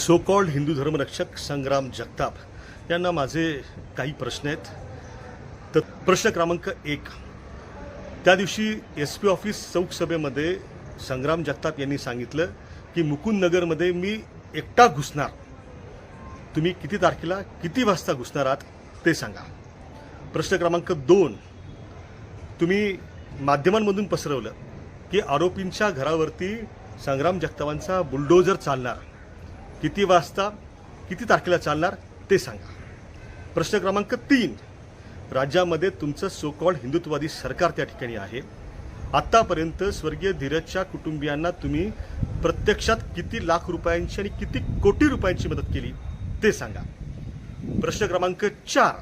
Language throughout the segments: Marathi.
सो कॉल्ड हिंदू धर्मरक्षक संग्राम जगताप यांना माझे काही प्रश्न आहेत. तर प्रश्न क्रमांक 1, त्या दिवशी SP ऑफिस चौक सभेमध्ये संग्राम जगताप यांनी सांगितलं की मुकुंद नगरमध्ये मी एकटा घुसणार. तुम्ही किती तारखेला किती वाजता घुसणार आहात ते सांगा. प्रश्न क्रमांक 2, तुम्ही माध्यमांमधून पसरवलं की आरोपींच्या घरावरती संग्राम जगतापांचा बुलडोजर चालणार. किती वाजता किती तारखेला चालणार ते सांगा. प्रश्न क्रमांक 3, राज्यामध्ये तुमचं सो कॉल्ड हिंदुत्ववादी सरकार त्या ठिकाणी आहे. आत्तापर्यंत स्वर्गीय धीरजच्या कुटुंबियांना तुम्ही प्रत्यक्षात किती लाख रुपयांची आणि किती कोटी रुपयांची मदत केली ते सांगा. प्रश्न क्रमांक 4,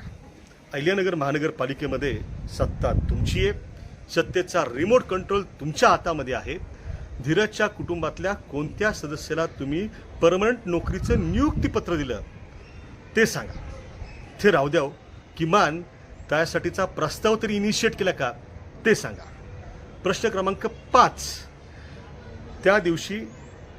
अहिल्यानगर महानगरपालिकेमध्ये सत्ता तुमची आहे. सत्तेचा रिमोट कंट्रोल तुमच्या हातामध्ये आहे. धीरजच्या कुटुंबातल्या कोणत्या सदस्याला तुम्ही परमनंट नोकरीचं नियुक्तीपत्र दिलं ते सांगा. ते राहू द्या, किमान त्यासाठीचा प्रस्ताव तरी इनिशिएट केला का ते सांगा. प्रश्न क्रमांक 5, त्या दिवशी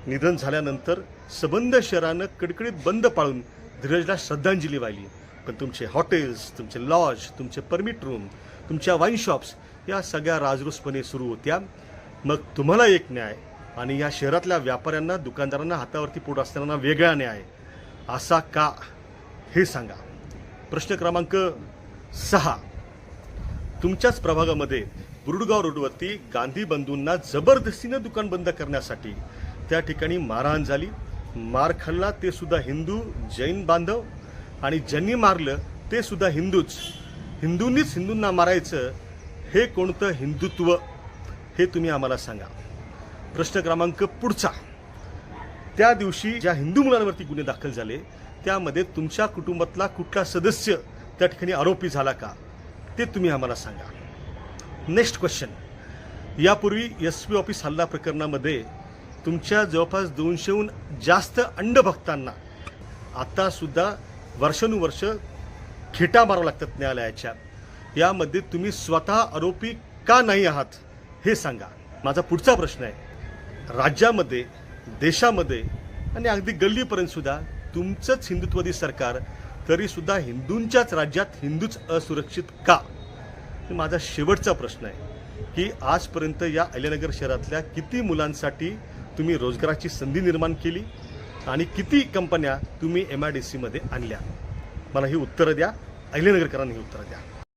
निधन झाल्यानंतर सबंध शहरानं कडकडीत बंद पाळून धीरजला श्रद्धांजली वाहिली. पण तुमचे हॉटेल्स, तुमचे लॉज, तुमचे परमिट रूम, तुमच्या वाईन शॉप्स या सगळ्या राजरोसपणे सुरू होत्या. मग तुम्हाला एक न्याय आणि या शहरातल्या व्यापाऱ्यांना, दुकानदारांना हातावरती पोट असताना वेगळा न्याय असा का हे सांगा. प्रश्न क्रमांक 6, तुमच्याच प्रभागामध्ये बुरुडगाव रोडवरती गांधी बंधूंना जबरदस्तीनं दुकान बंद करण्यासाठी त्या ठिकाणी मारहाण झाली. मार खाल्ला ते सुद्धा हिंदू जैन बांधव, आणि ज्यांनी मारलं ते सुद्धा हिंदूच. हिंदूंनीच हिंदूंना मारायचं हे कोणतं हिंदुत्व हे तुम्ही आम्हाला सांगा. प्रश्न क्रमांक पुढचा, त्या दिवशी ज्या हिंदू मुलांवरती गुन्हे दाखल झाले त्यामध्ये तुमच्या कुटुंबातला कुठला सदस्य त्या ठिकाणी आरोपी झाला का ते तुम्ही आम्हाला सांगा. नेक्स्ट क्वेश्चन, यापूर्वी SP ऑफिस हल्ला प्रकरणामध्ये तुमच्या जवळपास 200हून जास्त अंधभक्तांना आता सुद्धा वर्षानुवर्ष खेटा मारावं लागतात न्यायालयाच्या. यामध्ये तुम्ही स्वतः आरोपी का नाही आहात हे सांगा. माझा पुढचा प्रश्न आहे, राज्यामध्ये, देशामध्ये आणि अगदी गल्लीपर्यंत सुद्धा तुमचंच हिंदुत्ववादी सरकार, तरी सुद्धा हिंदूंच्याच राज्यात हिंदूच असुरक्षित का? माझा शेवटचा प्रश्न आहे की आजपर्यंत या अहिल्यानगर शहरातल्या किती मुलांसाठी तुम्ही रोजगाराची संधी निर्माण केली आणि किती कंपन्या तुम्ही MIDC मध्ये आणल्या? मला ही उत्तरं द्या. अहिल्यानगरकरांना ही उत्तरं द्या.